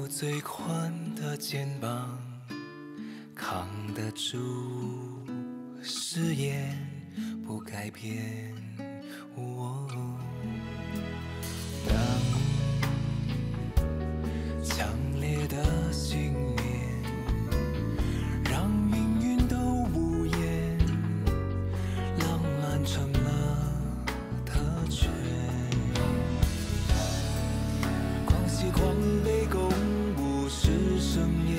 最宽的肩膀，扛得住誓言不改变。当强烈的信念让命运都无言，浪漫成了特权。狂喜狂悲公布是盛宴，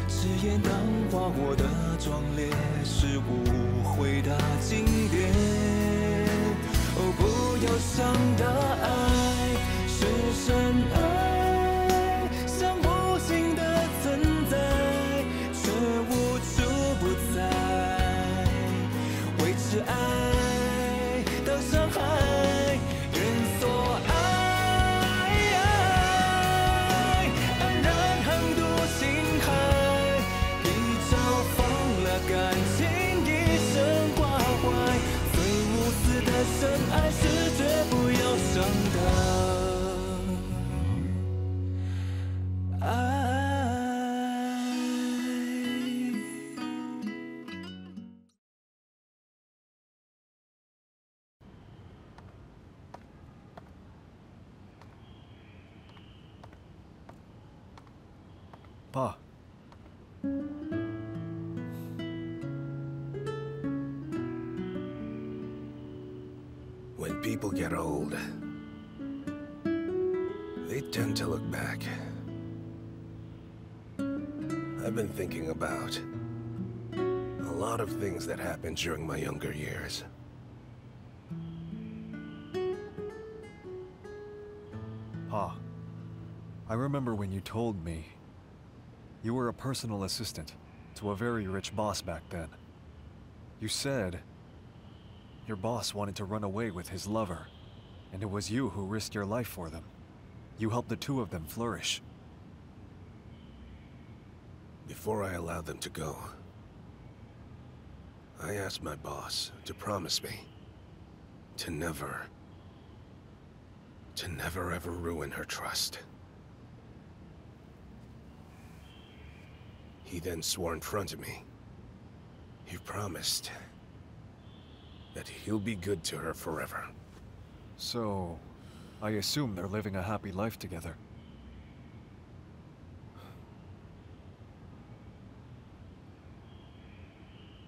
誓言当花火的壮烈，是无悔的经典。哦，不忧伤的爱是深爱，像无形的存在，却无处不在，维持爱的伤害，愿所爱。安然横渡星海，一朝放了感情，一生挂怀。最无私的深爱是绝不忧伤的爱。爸。 When people get old, they tend to look back. I've been thinking about a lot of things that happened during my younger years. Pa, I remember when you told me you were a personal assistant to a very rich boss back then. You said your boss wanted to run away with his lover, and it was you who risked your life for them. You helped the two of them flourish. Before I allowed them to go, I asked my boss to promise me to never ever ruin her trust. He then swore in front of me. He promised that he'll be good to her forever. So, I assume they're living a happy life together.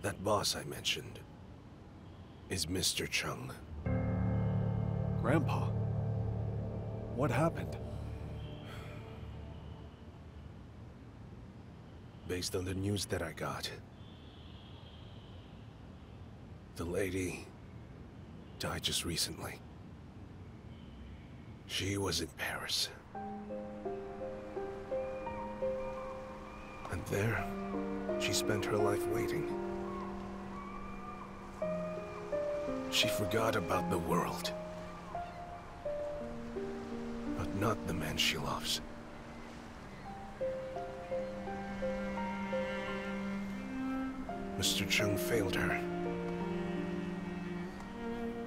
That boss I mentioned is Mr. Chung. Grandpa, what happened? Based on the news that I got, the lady died just recently. She was in Paris. And there, she spent her life waiting. She forgot about the world, but not the man she loves. Mr. Chung failed her.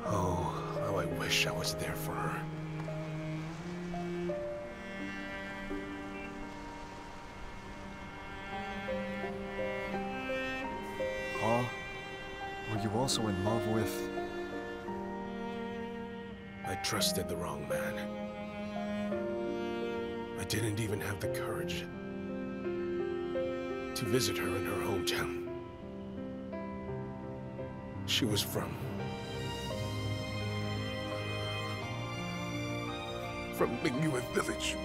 Oh, how I wish I was there for her. Pa, were you also in love with... I trusted the wrong man. I didn't even have the courage to visit her in her hometown. She was from Mingyue village.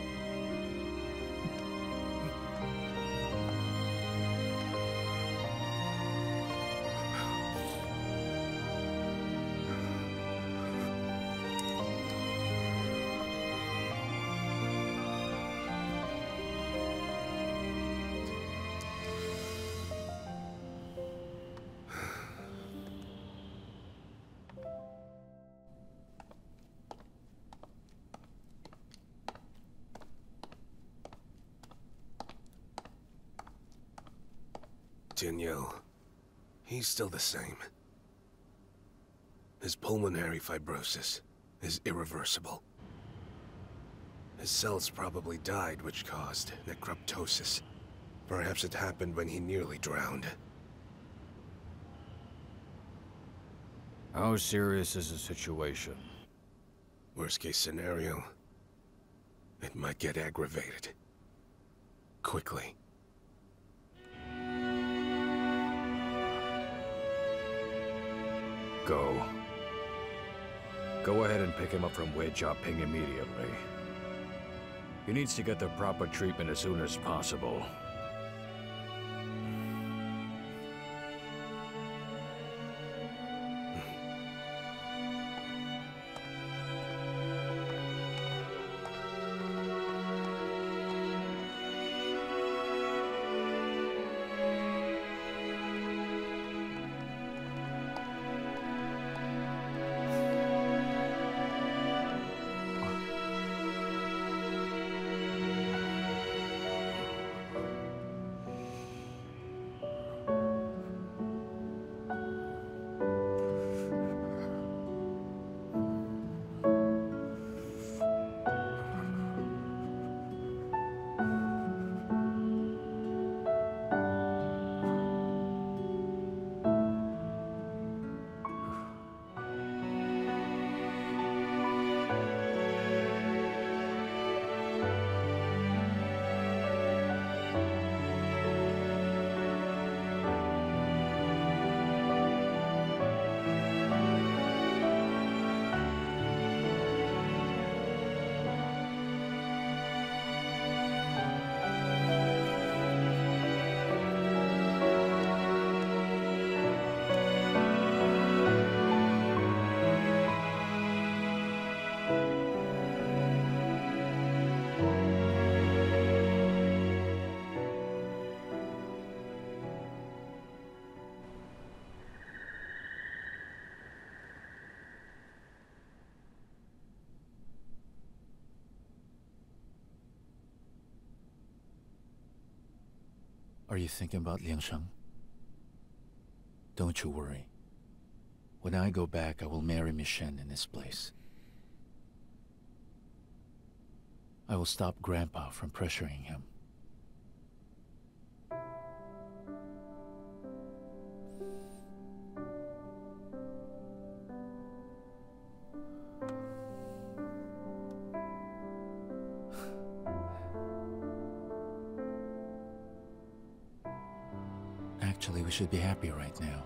Tianyu, he's still the same. His pulmonary fibrosis is irreversible. His cells probably died, which caused necroptosis. Perhaps it happened when he nearly drowned. How serious is the situation? Worst case scenario, it might get aggravated. Quickly. Go. Go ahead and pick him up from Wei Jiaping immediately. He needs to get the proper treatment as soon as possible. Are you thinking about Liang Sheng? Don't you worry. When I go back, I will marry Miss Shen in his place. I will stop Grandpa from pressuring him. Actually, we should be happy right now.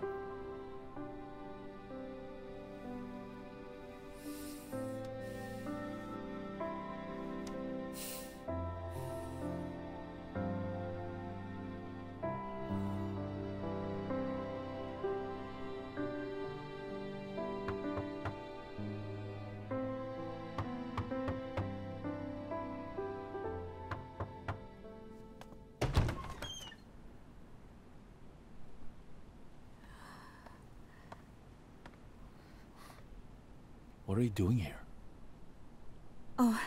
What are you doing here? Oh.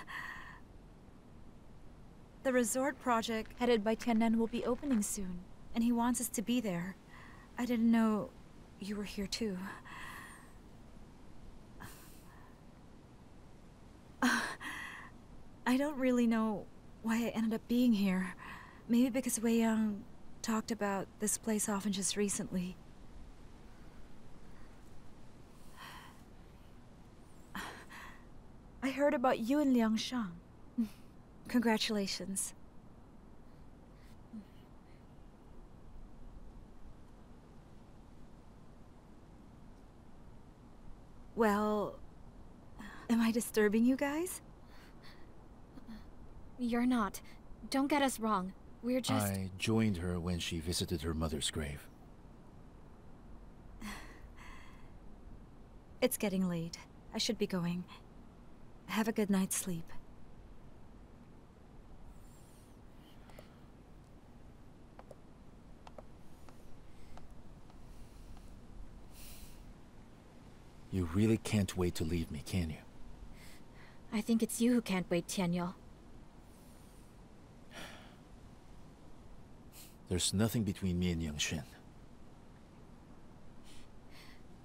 The resort project headed by Tianyu will be opening soon, and he wants us to be there. I didn't know you were here too. I don't really know why I ended up being here. Maybe because Wei Yang talked about this place often just recently. I heard about you and Liang Sheng. Congratulations. Well, am I disturbing you guys? You're not. Don't get us wrong. We're just... I joined her when she visited her mother's grave. It's getting late. I should be going. Have a good night's sleep. You really can't wait to leave me, can you? I think it's you who can't wait, Tianyu. There's nothing between me and Liang Sheng.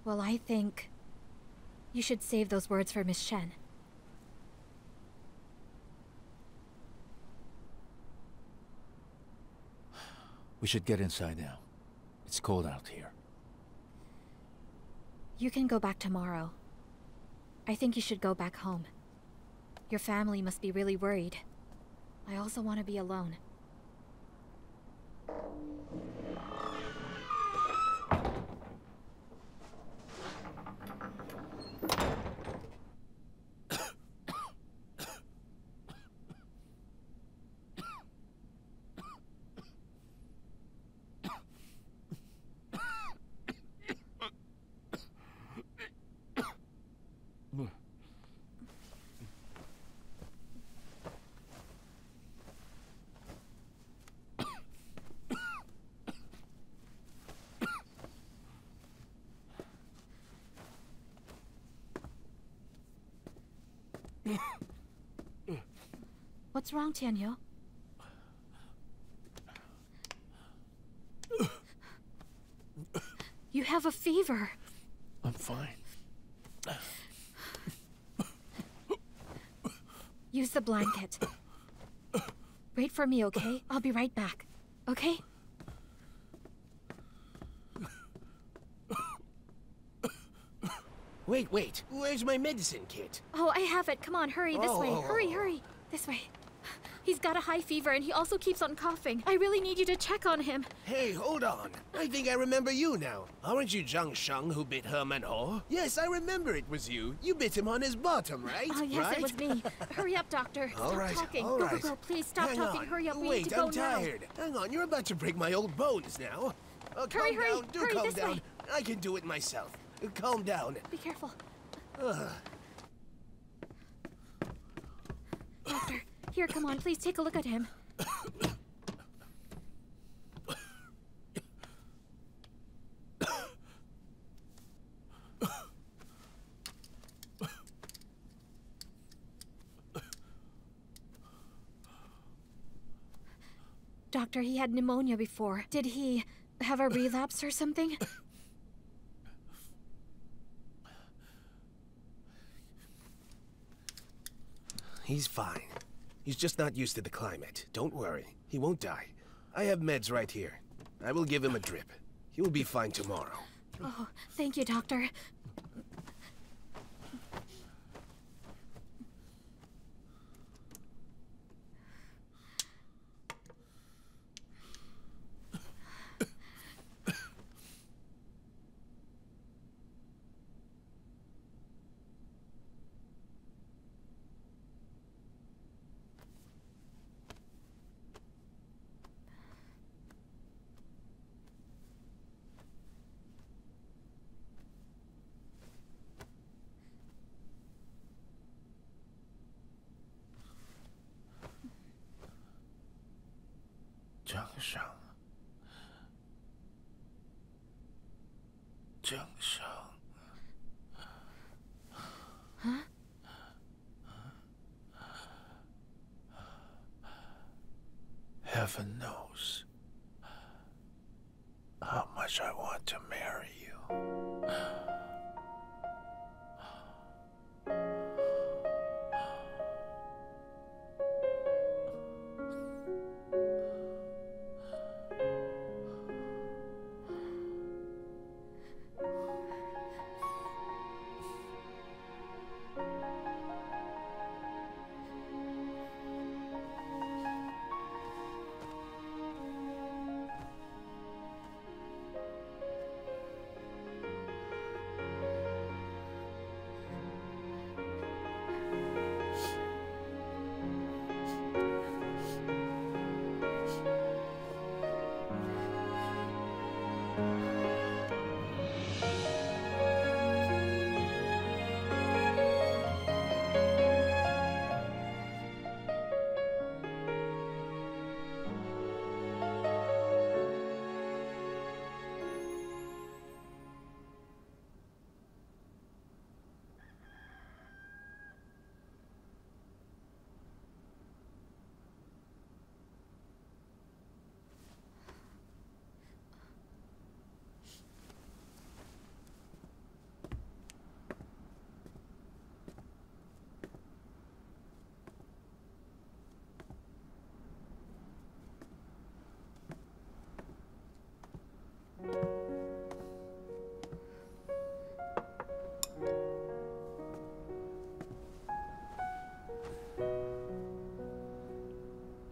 Well, I think you should save those words for Miss Shen. We should get inside now. It's cold out here. You can go back tomorrow. I think you should go back home. Your family must be really worried. I also want to be alone. What's wrong, Tianyu? You have a fever. I'm fine. Use the blanket. Wait for me, okay? I'll be right back. Okay? Wait. Where's my medicine kit? Oh, I have it. Come on, hurry. This way. Hurry. This way. He's got a high fever and he also keeps on coughing. I really need you to check on him. Hey, hold on. I think I remember you now. Aren't you Jiang Sheng who bit Herman Ho? Yes, I remember it was you. You bit him on his bottom, right? Oh, yes, it was me. Hurry up, doctor. Stop talking. Go. Please stop talking. Hurry up. We need to go I'm tired. Hang on, you're about to break my old bones now. Hurry. Calm This down. way. I can do it myself. Calm down. Be careful. Doctor, here, come on. Please take a look at him. Doctor, he had pneumonia before. Did he have a relapse or something? He's fine. He's just not used to the climate. Don't worry. He won't die. I have meds right here. I will give him a drip. He will be fine tomorrow. Oh, thank you, doctor. Jiang Sheng. Huh? Heaven knows how much I want to marry you.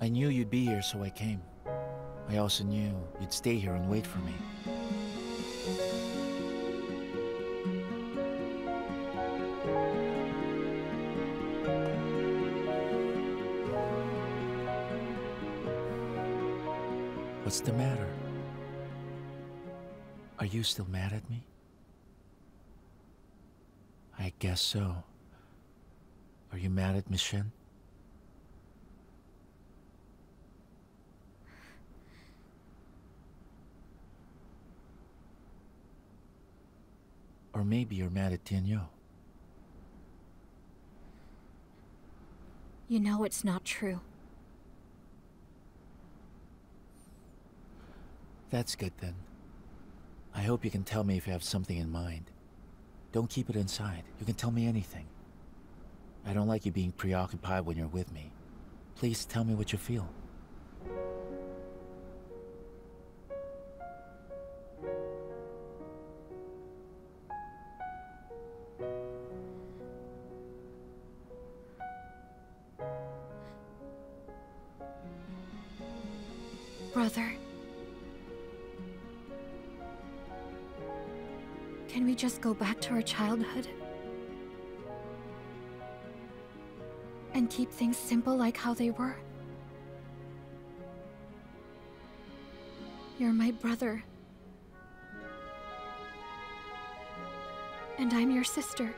I knew you'd be here, so I came. I also knew you'd stay here and wait for me. What's the matter? Are you still mad at me? I guess so. Are you mad at Miss Shen? Or maybe you're mad at Tianyu. You know it's not true. That's good then. I hope you can tell me if you have something in mind. Don't keep it inside. You can tell me anything. I don't like you being preoccupied when you're with me. Please tell me what you feel. Brother. Can we just go back to our childhood? And keep things simple like how they were? You're my brother. And I'm your sister.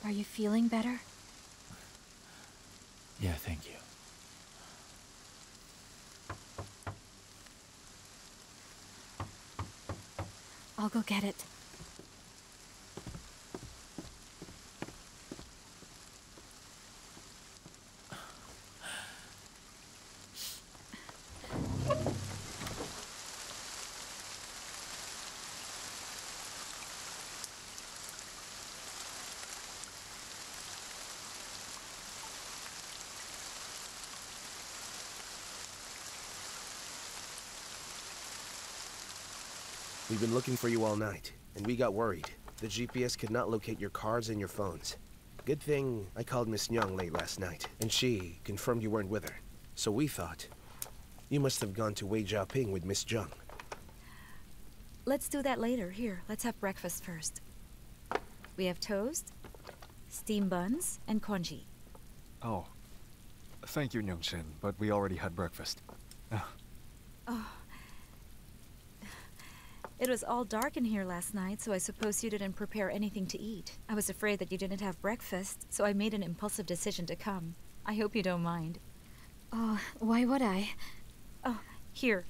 Are you feeling better? Yeah, thank you. I'll go get it. We've been looking for you all night, and we got worried. The GPS could not locate your cards and your phones. Good thing I called Miss Young late last night, and she confirmed you weren't with her. So we thought you must have gone to Wei Jiaping with Miss Zheng. Let's do that later. Here, let's have breakfast first. We have toast, steamed buns, and congee. Oh. Thank you, Liang Sheng, but we already had breakfast. Oh. It was all dark in here last night, so I suppose you didn't prepare anything to eat. I was afraid that you didn't have breakfast, so I made an impulsive decision to come. I hope you don't mind. Oh, why would I? Oh, here.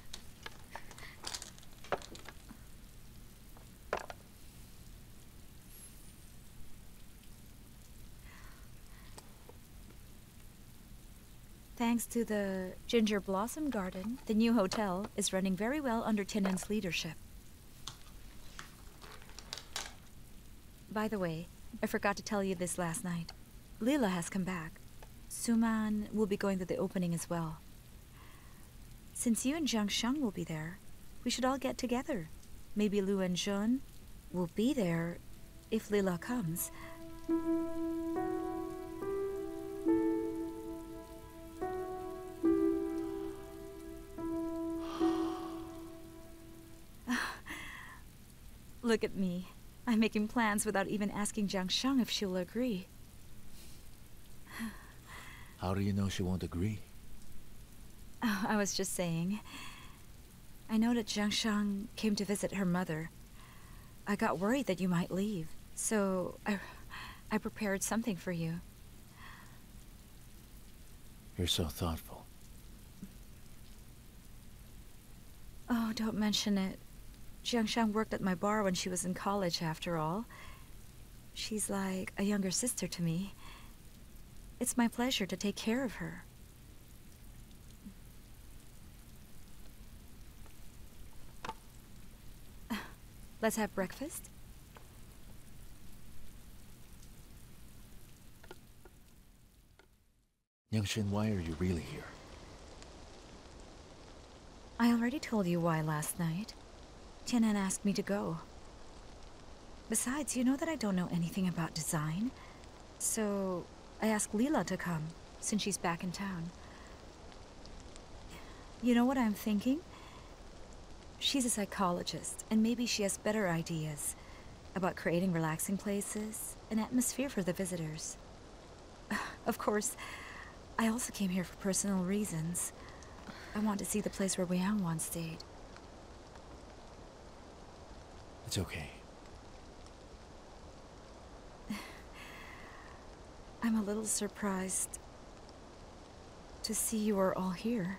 Thanks to the Ginger Blossom Garden, the new hotel is running very well under Tianyou's leadership. By the way, I forgot to tell you this last night. Lila has come back. Suman will be going to the opening as well. Since you and Jiang Sheng will be there, we should all get together. Maybe Lu and Jun will be there if Lila comes. Look at me. I'm making plans without even asking Jiang Sheng if she'll agree. How do you know she won't agree? Oh, I was just saying. I know that Jiang Sheng came to visit her mother. I got worried that you might leave, so I prepared something for you. You're so thoughtful. Oh, don't mention it. Jiang Sheng worked at my bar when she was in college, after all. She's like a younger sister to me. It's my pleasure to take care of her. Let's have breakfast. Liang Sheng, why are you really here? I already told you why last night. Tianyu asked me to go. Besides, you know that I don't know anything about design. So I asked Lila to come, since she's back in town. You know what I'm thinking? She's a psychologist, and maybe she has better ideas about creating relaxing places, an atmosphere for the visitors. Of course, I also came here for personal reasons. I want to see the place where Liang once stayed. It's okay. I'm a little surprised to see you are all here.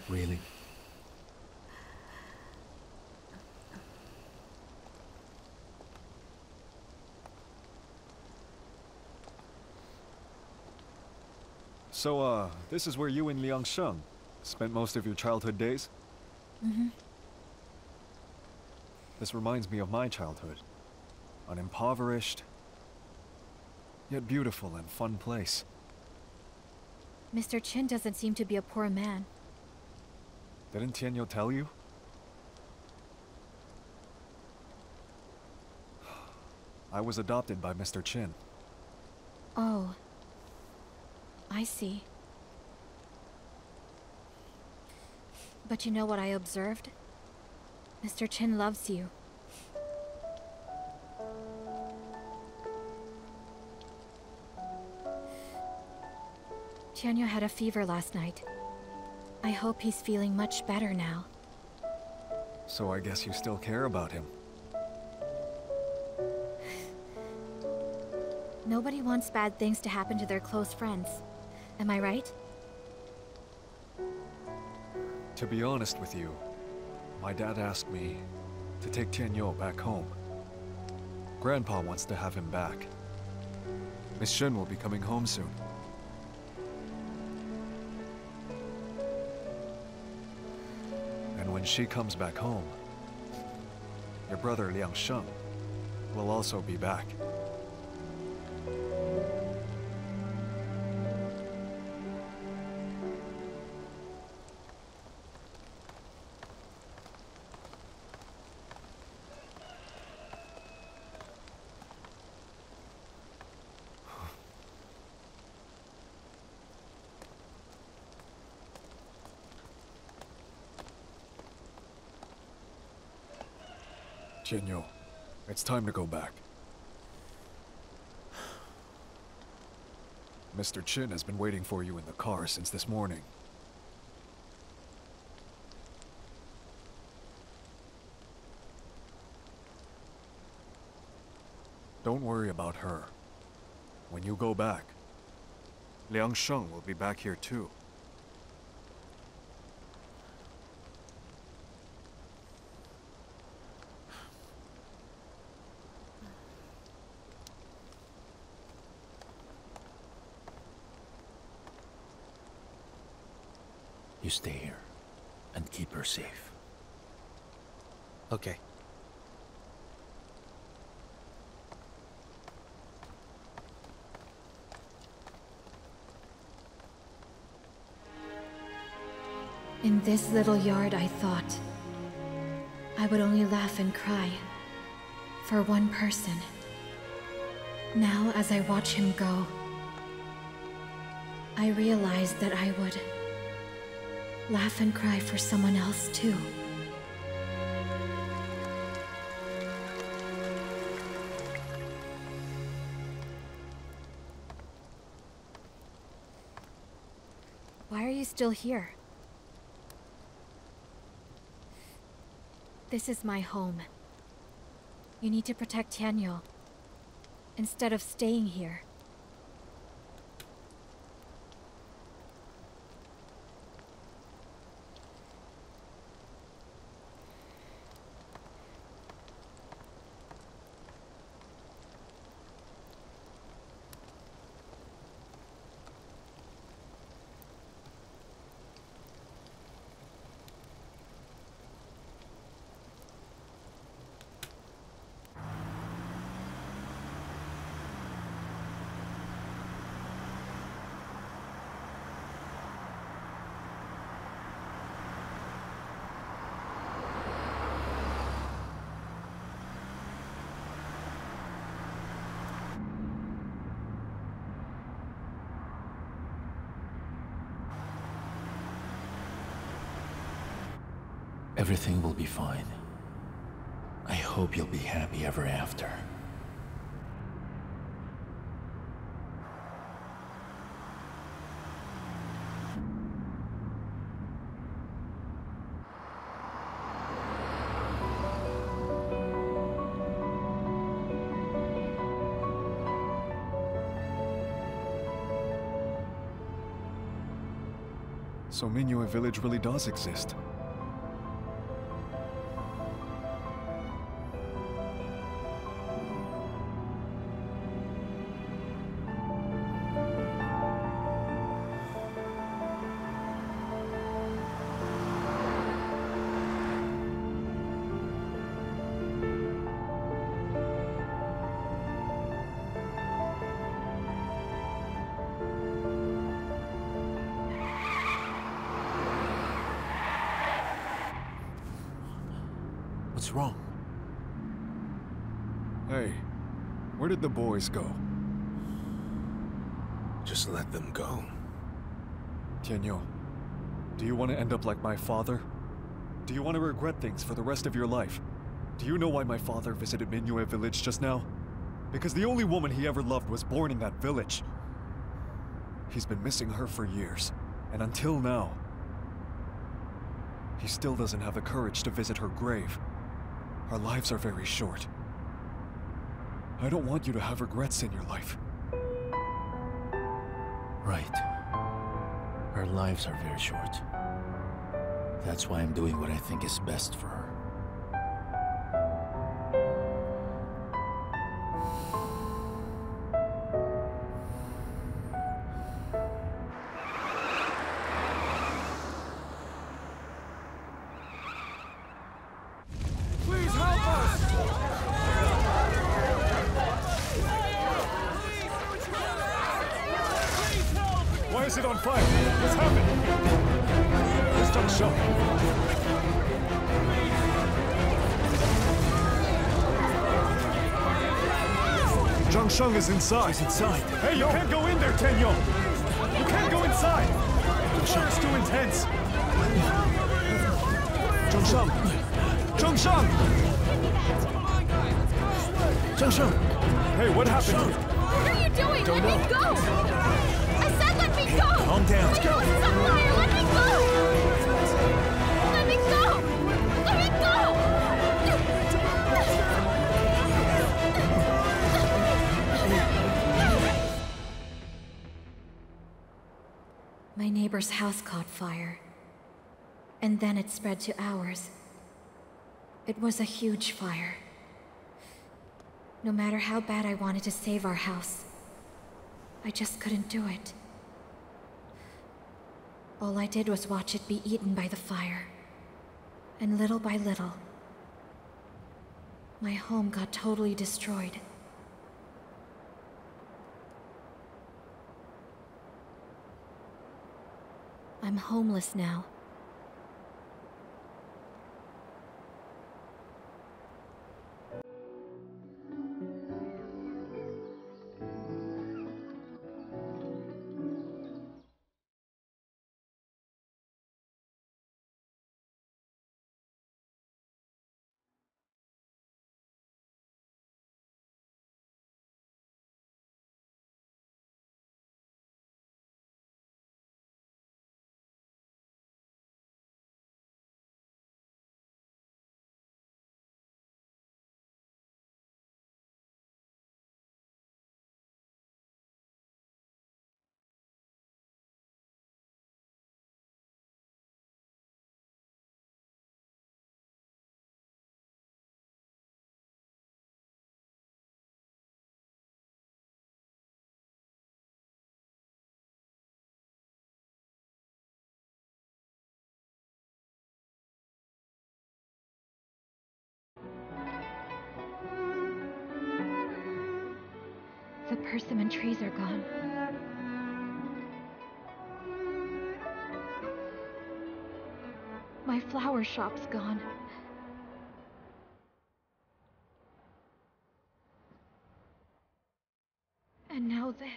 Really? So, this is where you and Liang Sheng spent most of your childhood days? Mm-hmm. This reminds me of my childhood. An impoverished, yet beautiful and fun place. Mr. Chen doesn't seem to be a poor man. Didn't Tianyu tell you? I was adopted by Mr. Chen. Oh. I see. But you know what I observed? Mr. Chen loves you. Tianyu had a fever last night. I hope he's feeling much better now. So I guess you still care about him. Nobody wants bad things to happen to their close friends. Am I right? To be honest with you, my dad asked me to take Tianyu back home. Grandpa wants to have him back. Miss Shen will be coming home soon. And when she comes back home, your brother Liang Sheng will also be back. Tianyu, it's time to go back. Mr. Chen has been waiting for you in the car since this morning. Don't worry about her. When you go back, Liang Sheng will be back here too. You stay here and keep her safe. Okay. In this little yard, I thought I would only laugh and cry for one person. Now, as I watch him go, I realize that I would laugh and cry for someone else too. Why are you still here? This is my home. You need to protect Tianyu instead of staying here. Everything will be fine. I hope you'll be happy ever after. So Mingyue village really does exist. What's wrong? Hey, where did the boys go? Just let them go. Tianyu, do you want to end up like my father? Do you want to regret things for the rest of your life? Do you know why my father visited Mingyue village just now? Because the only woman he ever loved was born in that village. He's been missing her for years, and until now, he still doesn't have the courage to visit her grave. Our lives are very short. I don't want you to have regrets in your life. Right. Our lives are very short. That's why I'm doing what I think is best for her. Why is it on fire? What's happening? Where's Jiang Sheng? Jiang Sheng is inside. He's inside. Hey, you can't go in there, Tianyu! You can't go inside! Jiang Sheng is too intense. Jiang Sheng! Jiang Sheng! Jiang Sheng! Hey, what happened? What are you doing? Let me go! I said let me go! Calm down. Let's go! It's on fire! Let me go! Let me go! Let me go! My neighbor's house caught fire. And then it spread to ours. It was a huge fire. No matter how bad I wanted to save our house, I just couldn't do it. All I did was watch it be eaten by the fire. And little by little, My home got totally destroyed. I'm homeless now. The persimmon trees are gone. My flower shop's gone. And now this.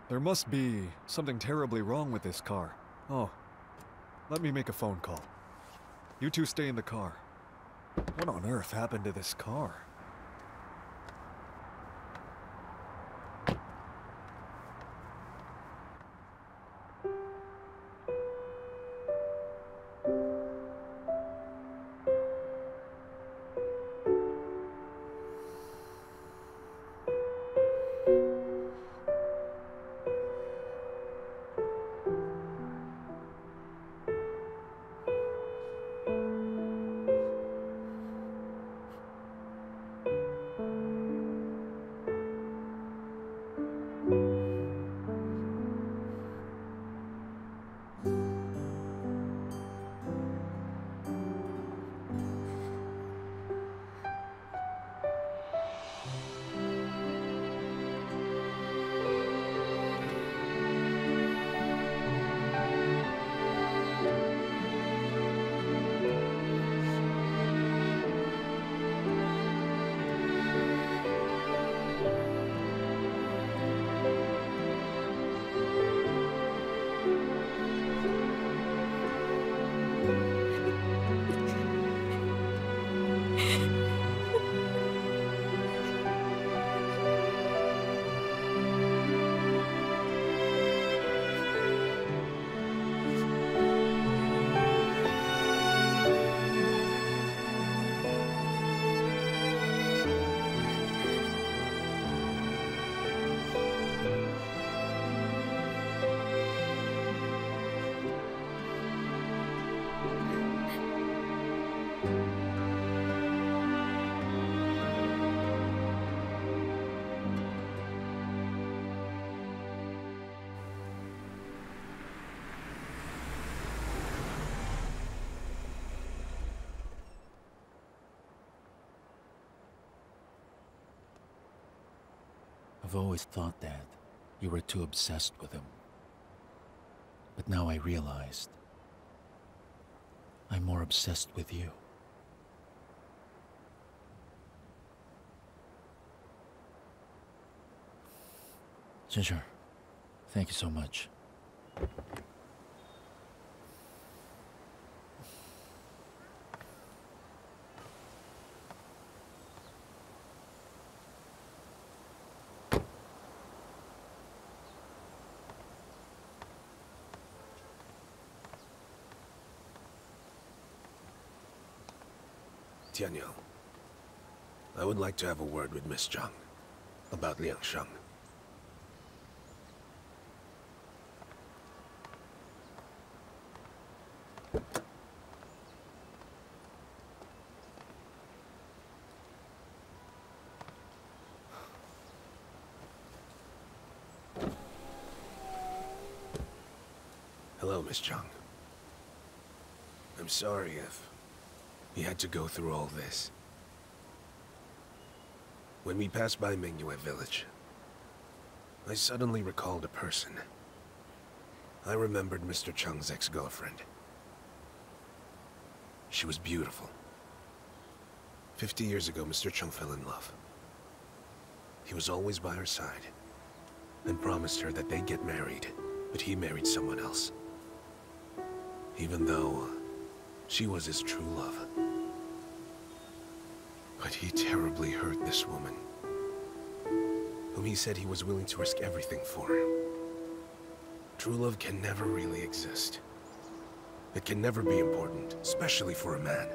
There must be something terribly wrong with this car. Oh, let me make a phone call. You two stay in the car. What on earth happened to this car? I've always thought that you were too obsessed with him. But now I realized I'm more obsessed with you. Ginger, thank you so much. Tianyu, I would like to have a word with Miss Chung about Liang Sheng. Hello, Miss Chung. I'm sorry if you had to go through all this. When we passed by Mingyue village, I suddenly recalled a person. I remembered Mr. Chung's ex-girlfriend. She was beautiful. 50 years ago, Mr. Chung fell in love. He was always by her side, and promised her that they'd get married, but he married someone else. Even though she was his true love. But he terribly hurt this woman, whom he said he was willing to risk everything for. True love can never really exist. It can never be important, especially for a man.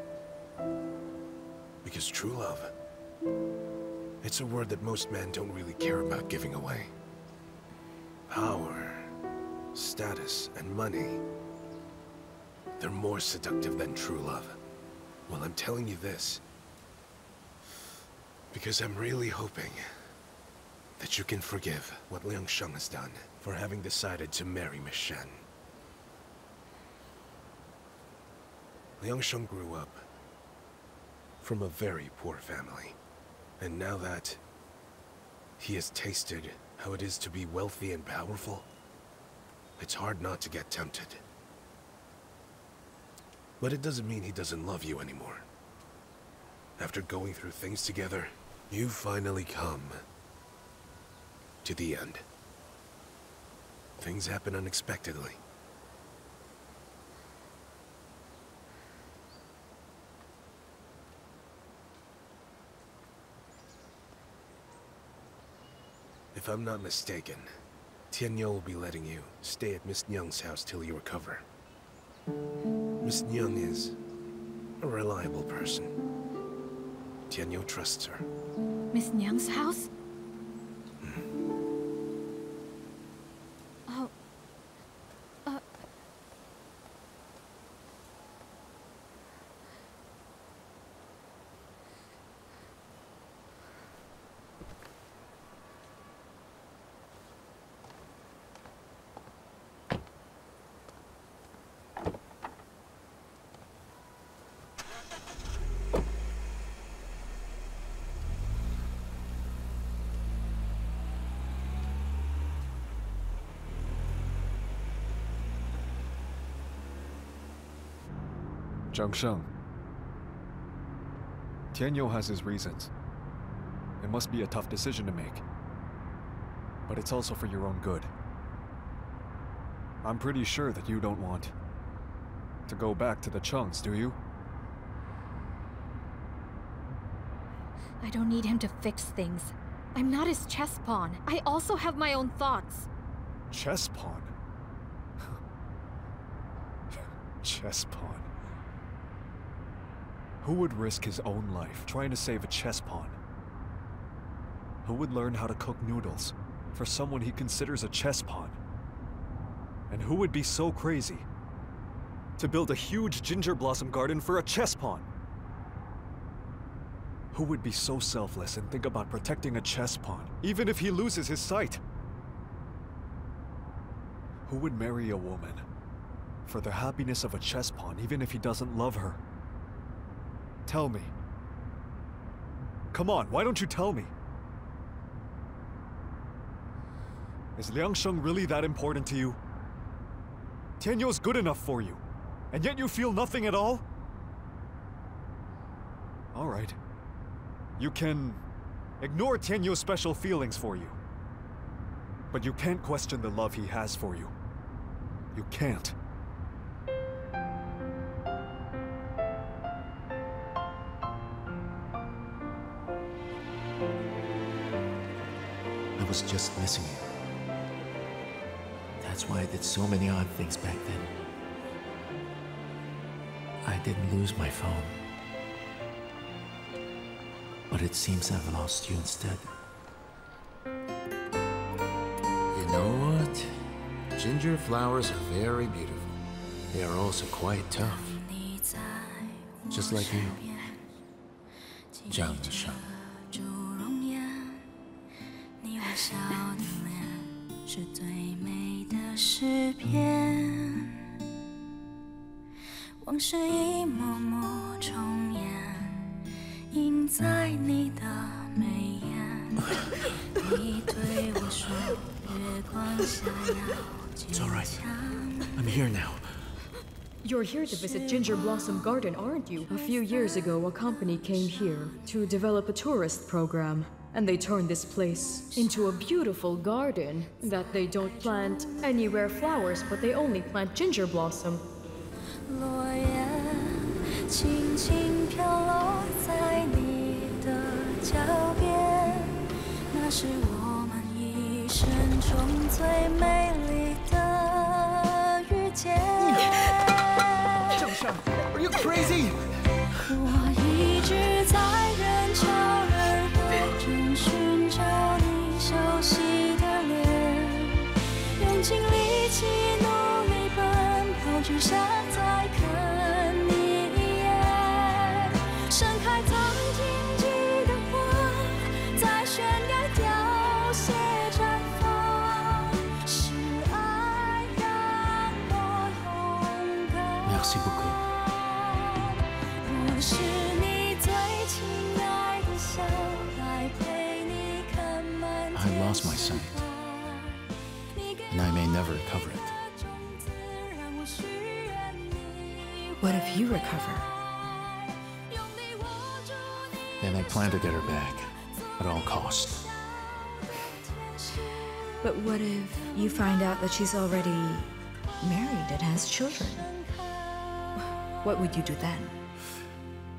Because true love, it's a word that most men don't really care about giving away. Power, status, and money, they're more seductive than true love. Well, I'm telling you this because I'm really hoping that you can forgive what Liang Sheng has done for having decided to marry Miss Shen. Liang Sheng grew up from a very poor family, and now that he has tasted how it is to be wealthy and powerful, it's hard not to get tempted. But it doesn't mean he doesn't love you anymore. After going through things together, you've finally come to the end. Things happen unexpectedly. If I'm not mistaken, Tianyu will be letting you stay at Miss Nyang's house till you recover. Miss Nyang is a reliable person. Tianyu trusts her. Miss Nyang's house? Oh. Jiang Sheng. Tianyu has his reasons. It must be a tough decision to make. But it's also for your own good. I'm pretty sure that you don't want to go back to the Chungs, do you? I don't need him to fix things. I'm not his chess pawn. I also have my own thoughts. Chess pawn? Chess pawn. Who would risk his own life trying to save a chess pawn? Who would learn how to cook noodles for someone he considers a chess pawn? And who would be so crazy to build a huge ginger blossom garden for a chess pawn? Who would be so selfless and think about protecting a chess pawn, even if he loses his sight? Who would marry a woman for the happiness of a chess pawn, even if he doesn't love her? Tell me. Come on, why don't you tell me? Is Liang Sheng really that important to you? Tianyou's good enough for you, and yet you feel nothing at all? All right. You can ignore Tianyou's special feelings for you. But you can't question the love he has for you. You can't. I was just missing you. That's why I did so many odd things back then. I didn't lose my phone. But it seems I've lost you instead. You know what? Ginger flowers are very beautiful. They are also quite tough. Just like you. Jiang Sheng. 笑的脸是最美的诗篇，往事一幕幕重演，印在你的眉眼。你对我说，月光下要坚 It's all right. 强。 I'm here now. You're here to visit Ginger Blossom Garden, aren't you? A few years ago, a company came here to develop a tourist program. And they turned this place into a beautiful garden that they don't plant anywhere flowers, but they only plant ginger blossom. 落叶轻轻飘落在你的脚边，那是我们一生中最美丽的遇见。Jiang Sheng, are you crazy? 我一直在人潮人海中寻找你熟悉的脸，用尽力气努力奔跑，只想再看你一眼。盛开曾停止的花，在悬崖凋谢绽放，是爱让我勇敢。 Merci beaucoup. 我是你最亲爱的小孩，陪你看满天 I lost my sight, and I may never recover it. What if you recover? Then I plan to get her back, at all costs. But what if you find out that she's already married and has children? What would you do then?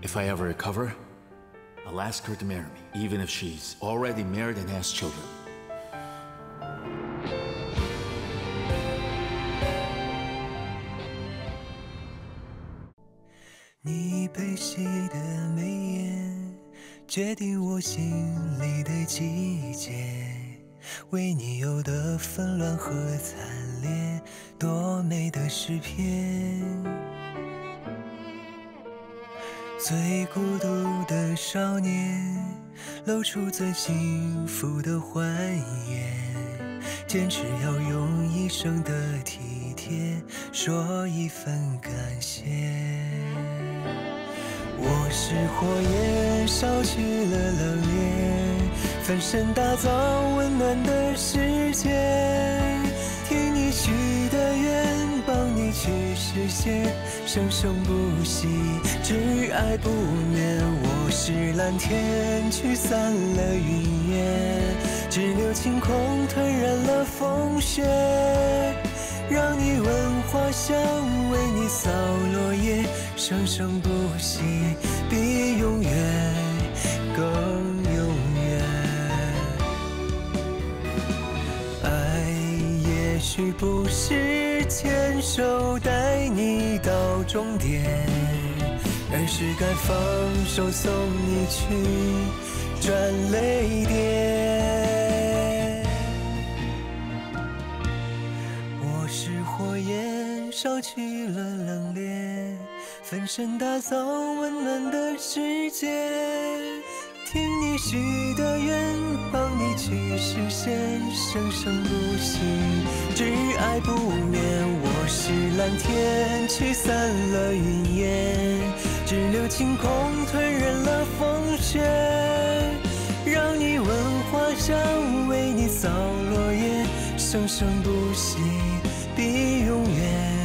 If I ever recover, I'll ask her to marry me, even if she's already married and has children. 你悲喜的眉眼，决定我心里的季节。为你有的纷乱和惨烈，多美的诗篇。最孤独的少年，露出最幸福的欢颜，坚持要用一生的体贴，说一份感谢。我是火焰，烧去了冷冽，翻身打造温暖的世界，听你许的愿，帮你去实现，生生不息，只爱不眠。我是蓝天，驱散了云烟，只留晴空，吞染了风雪，让你闻花香，为你扫落叶，生生不息，比永远更永远。爱也许不是牵手带你到终点，而是该放手送你去转泪点。我是火焰，烧去了冷冽，分身打造温暖的世界，听你许的愿，帮你去实现，生生不息，只爱不眠。我是蓝天，驱散了云烟，只留晴空，吞忍了风雪，让你闻花香，为你扫落叶，生生不息，比永远